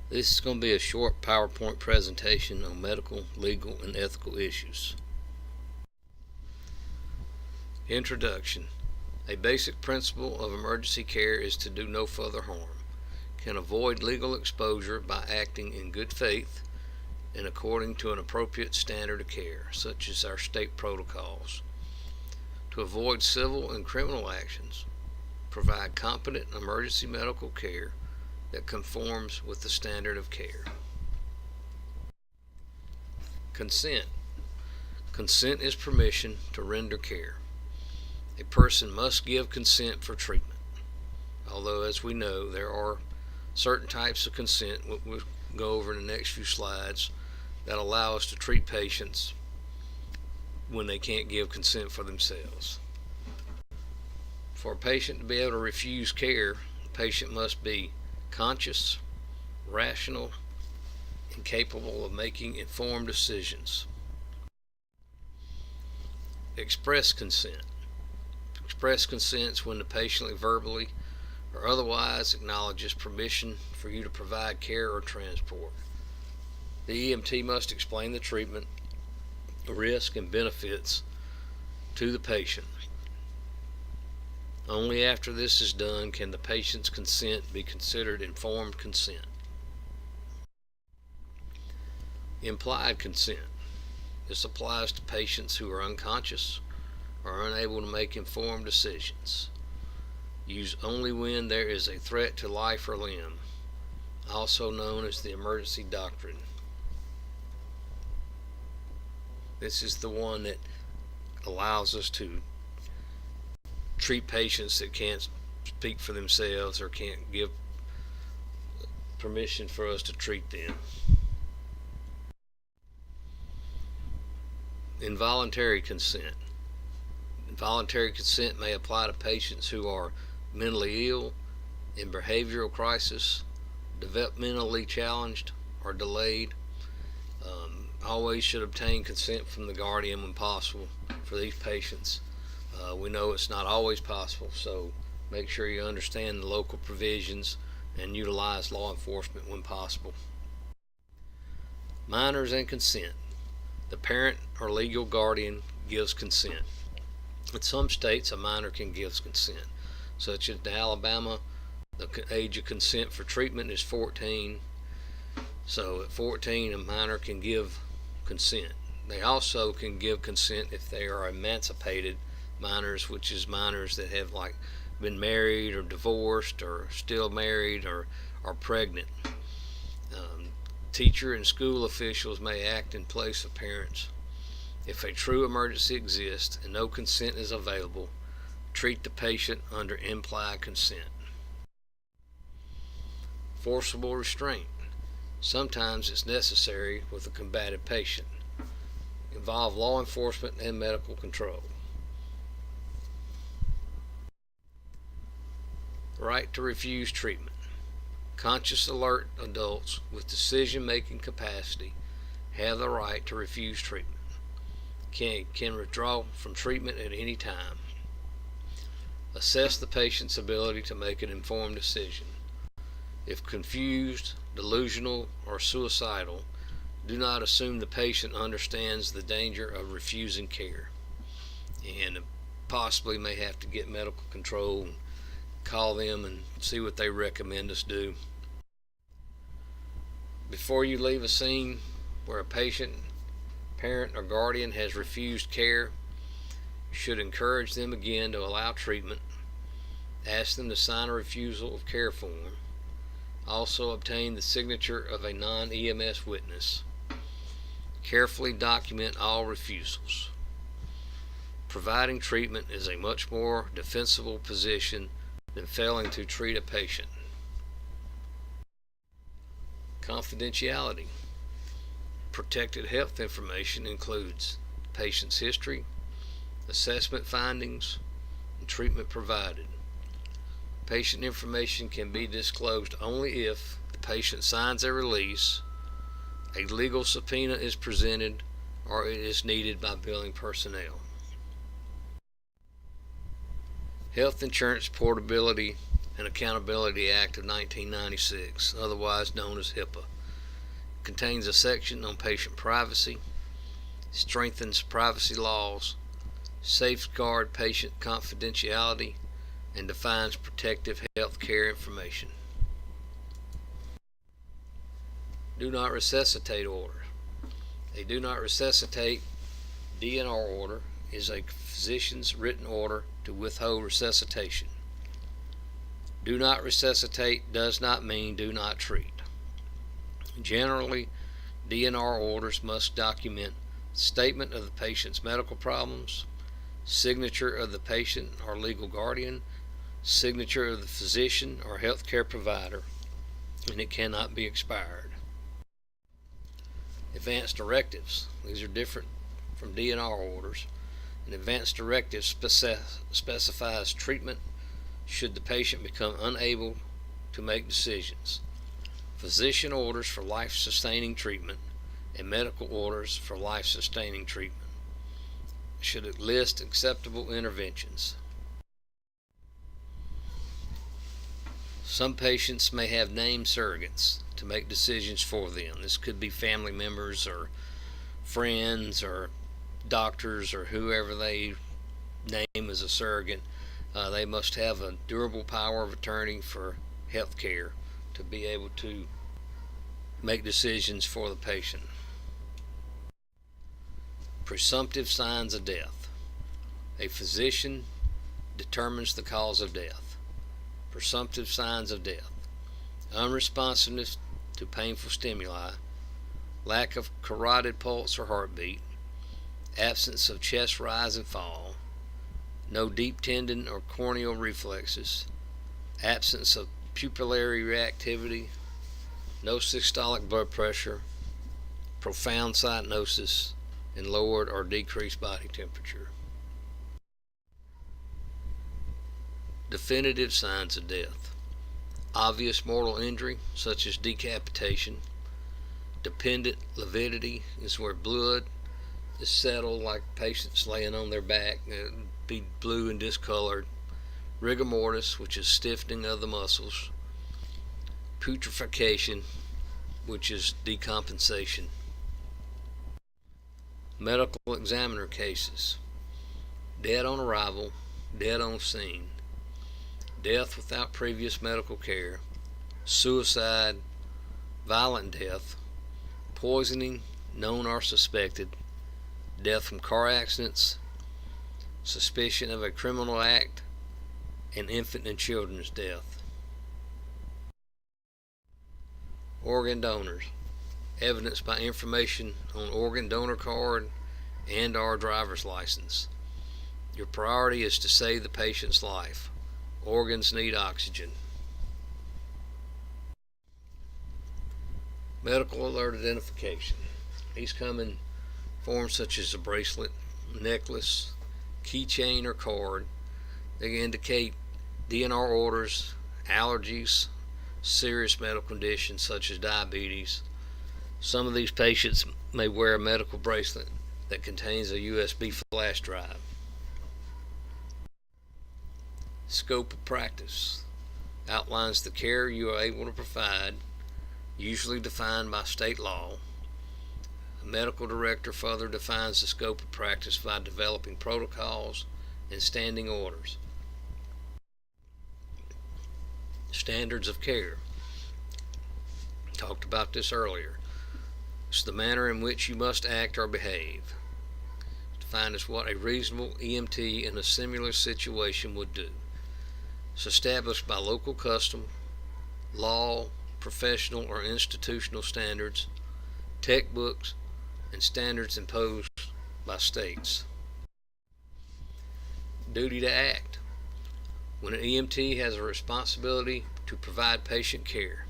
This is going to be a short PowerPoint presentation on medical, legal, and ethical issues. Introduction. A basic principle of emergency care is to do no further harm, can avoid legal exposure by acting in good faith and according to an appropriate standard of care, such as our state protocols. To avoid civil and criminal actions, provide competent emergency medical care that conforms with the standard of care. Consent. Consent is permission to render care. A person must give consent for treatment, although as we know there are certain types of consent we'll go over in the next few slides that allow us to treat patients when they can't give consent for themselves. For a patient to be able to refuse care, the patient must be conscious, rational, and capable of making informed decisions. Express consent. Express consents when the patient verbally or otherwise acknowledges permission for you to provide care or transport. The EMT must explain the treatment, risk, and benefits to the patient. Only after this is done can the patient's consent be considered informed consent. Implied consent. This applies to patients who are unconscious or unable to make informed decisions. Used only when there is a threat to life or limb, also known as the emergency doctrine. This is the one that allows us to treat patients that can't speak for themselves or can't give permission for us to treat them. Involuntary consent. Involuntary consent may apply to patients who are mentally ill, in behavioral crisis, developmentally challenged, or delayed. Always should obtain consent from the guardian when possible for these patients. We know it's not always possible, so make sure you understand the local provisions and utilize law enforcement when possible. Minors and consent. The parent or legal guardian gives consent. In some states, a minor can give consent, such as in Alabama, the age of consent for treatment is 14. So at 14, a minor can give consent. They also can give consent if they are emancipated minors, which is minors that have been married or divorced or still married or are pregnant. Teacher and school officials may act in place of parents. If a true emergency exists and no consent is available, treat the patient under implied consent. Forcible restraint. Sometimes it's necessary with a combative patient. Involve law enforcement and medical control. Right to refuse treatment. Conscious, alert adults with decision-making capacity have the right to refuse treatment. Can withdraw from treatment at any time. Assess the patient's ability to make an informed decision. If confused, delusional, or suicidal, do not assume the patient understands the danger of refusing care, and possibly may have to get medical control and call them and see what they recommend us do. Before you leave a scene where a patient, parent, or guardian has refused care, you should encourage them again to allow treatment. Ask them to sign a refusal of care form. Also obtain the signature of a non-EMS witness. Carefully document all refusals. Providing treatment is a much more defensible position than failing to treat a patient. Confidentiality. Protected health information includes the patient's history, assessment findings, and treatment provided. Patient information can be disclosed only if the patient signs a release, a legal subpoena is presented, or it is needed by billing personnel. Health insurance portability and Accountability Act of 1996, otherwise known as HIPAA. It contains a section on patient privacy, strengthens privacy laws, safeguards patient confidentiality, and defines protective health care information. Do not resuscitate order. A do not resuscitate DNR order is a physician's written order to withhold resuscitation. Do not resuscitate does not mean do not treat. Generally, DNR orders must document statement of the patient's medical problems, signature of the patient or legal guardian, signature of the physician or healthcare provider, and it cannot be expired. Advanced directives. These are different from DNR orders. An advanced directive specifies treatment should the patient become unable to make decisions, physician orders for life-sustaining treatment, and medical orders for life-sustaining treatment. Should it list acceptable interventions. Some patients may have named surrogates to make decisions for them. This could be family members or friends or doctors or whoever they name as a surrogate. They must have a durable power of attorney for health care to be able to make decisions for the patient. Presumptive signs of death. A physician determines the cause of death. Presumptive signs of death: unresponsiveness to painful stimuli, lack of carotid pulse or heartbeat, absence of chest rise and fall, no deep tendon or corneal reflexes, absence of pupillary reactivity, no systolic blood pressure, profound cyanosis, and lowered or decreased body temperature. Definitive signs of death: obvious mortal injury such as decapitation. Dependent lividity is where blood is settled, like patients laying on their back, be blue and discolored. Rigor mortis, which is stiffening of the muscles. Putrefaction, which is decompensation. Medical examiner cases: dead on arrival, dead on scene, death without previous medical care, suicide, violent death, poisoning known or suspected, death from car accidents, suspicion of a criminal act, and infant and children's death. Organ donors: evidence by information on organ donor card and or driver's license. Your priority is to save the patient's life. Organs need oxygen. Medical alert identification. These come in forms such as a bracelet, necklace, keychain, or card. They indicate DNR orders, allergies, serious medical conditions such as diabetes. Some of these patients may wear a medical bracelet that contains a USB flash drive. Scope of practice outlines the care you are able to provide, usually defined by state law. A medical director further defines the scope of practice by developing protocols and standing orders. Standards of care. Talked about this earlier. It's the manner in which you must act or behave. It's defined as what a reasonable EMT in a similar situation would do. It's established by local custom, law, professional or institutional standards, textbooks, and standards imposed by states. Duty to act. When an EMT has a responsibility to provide patient care,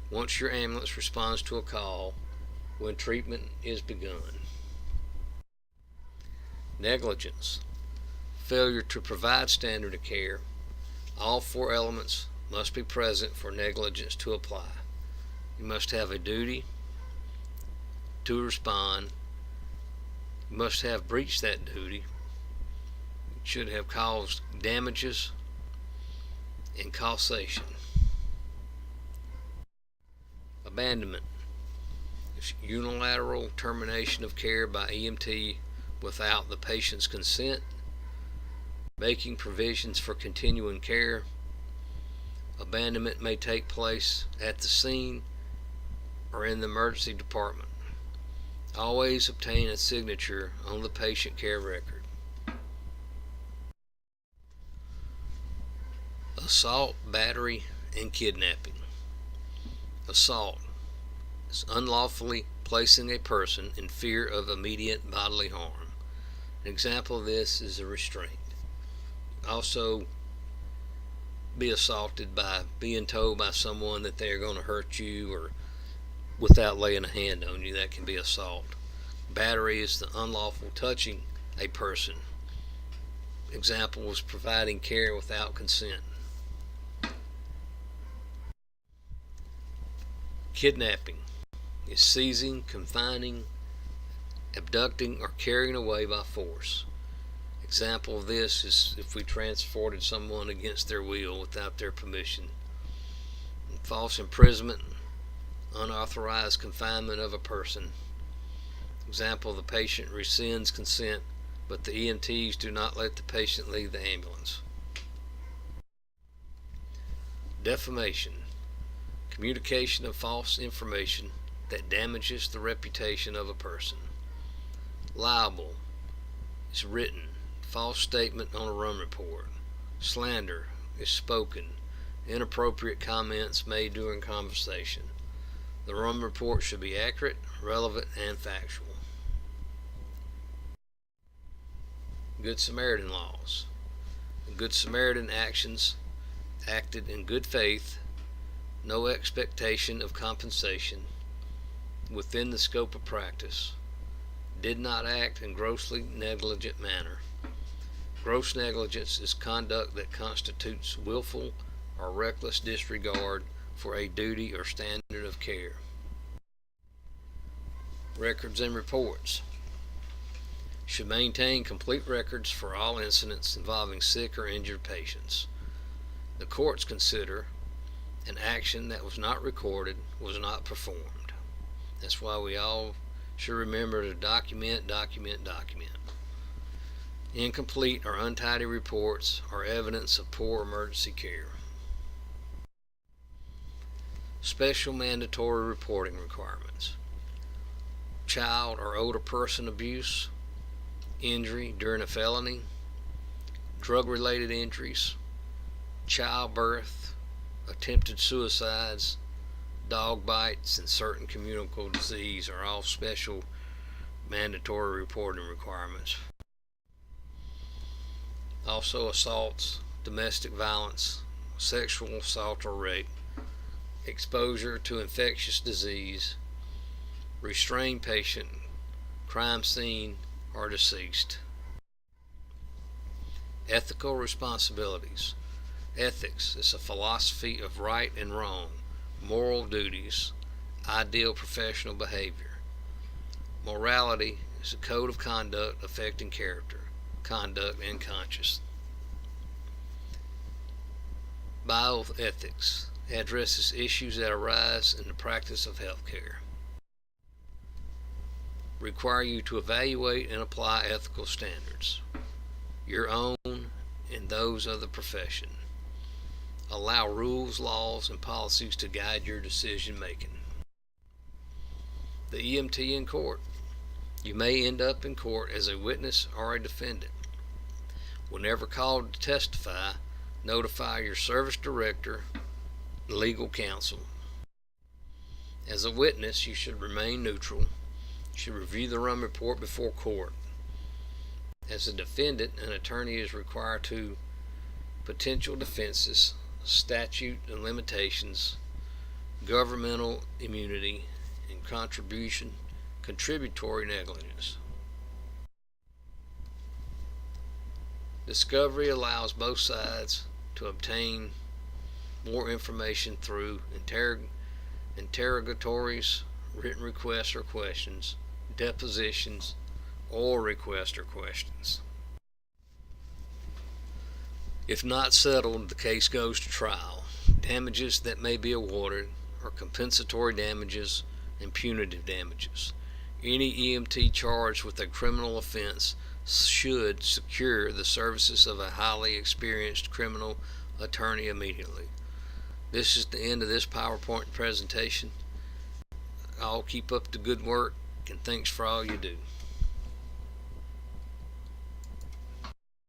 once your ambulance responds to a call, when treatment is begun. Negligence. Failure to provide standard of care. All four elements must be present for negligence to apply. You must have a duty to respond. You must have breached that duty. You should have caused damages and causation. Abandonment is unilateral termination of care by EMT without the patient's consent, making provisions for continuing care. Abandonment may take place at the scene or in the emergency department. Always obtain a signature on the patient care record. Assault, battery, and kidnapping. Assault is unlawfully placing a person in fear of immediate bodily harm. An example of this is a restraint. Also, be assaulted by being told by someone that they're going to hurt you or without laying a hand on you. That can be assault. Battery is the unlawful touching a person. Example was providing care without consent. Kidnapping is seizing, confining, abducting, or carrying away by force. Example of this is if we transported someone against their will without their permission. False imprisonment, unauthorized confinement of a person. Example, the patient rescinds consent, but the EMTs do not let the patient leave the ambulance. Defamation, communication of false information that damages the reputation of a person. Libel is written, false statement on a run report. Slander is spoken, inappropriate comments made during conversation. The run report should be accurate, relevant, and factual. Good Samaritan laws. The Good Samaritan actions acted in good faith, no expectation of compensation, within the scope of practice, did not act in grossly negligent manner. Gross negligence is conduct that constitutes willful or reckless disregard for a duty or standard of care. Records and reports. Should maintain complete records for all incidents involving sick or injured patients. The courts consider an action that was not recorded was not performed. That's why we all should remember to document. Incomplete or untidy reports are evidence of poor emergency care. Special mandatory reporting requirements. Child or older person abuse, injury during a felony, drug-related injuries, childbirth, attempted suicides, dog bites, and certain communicable disease are all special mandatory reporting requirements. Also assaults, domestic violence, sexual assault or rape, exposure to infectious disease, restrained patient, crime scene, or deceased. Ethical responsibilities. Ethics is a philosophy of right and wrong, moral duties, ideal professional behavior. Morality is a code of conduct affecting character, conduct, and conscience. Bioethics addresses issues that arise in the practice of healthcare. Require you to evaluate and apply ethical standards, your own and those of the profession. Allow rules, laws, and policies to guide your decision making. The EMT in court. You may end up in court as a witness or a defendant. Whenever called to testify, notify your service director, legal counsel. As a witness, you should remain neutral. You should review the run report before court. As a defendant, an attorney is required to potential defenses, statute and limitations, governmental immunity, and contributory negligence. Discovery allows both sides to obtain more information through interrogatories, written requests or questions, depositions, or requests or questions. If not settled, the case goes to trial. Damages that may be awarded are compensatory damages and punitive damages. Any EMT charged with a criminal offense should secure the services of a highly experienced criminal attorney immediately. This is the end of this PowerPoint presentation. I'll keep up the good work, and thanks for all you do.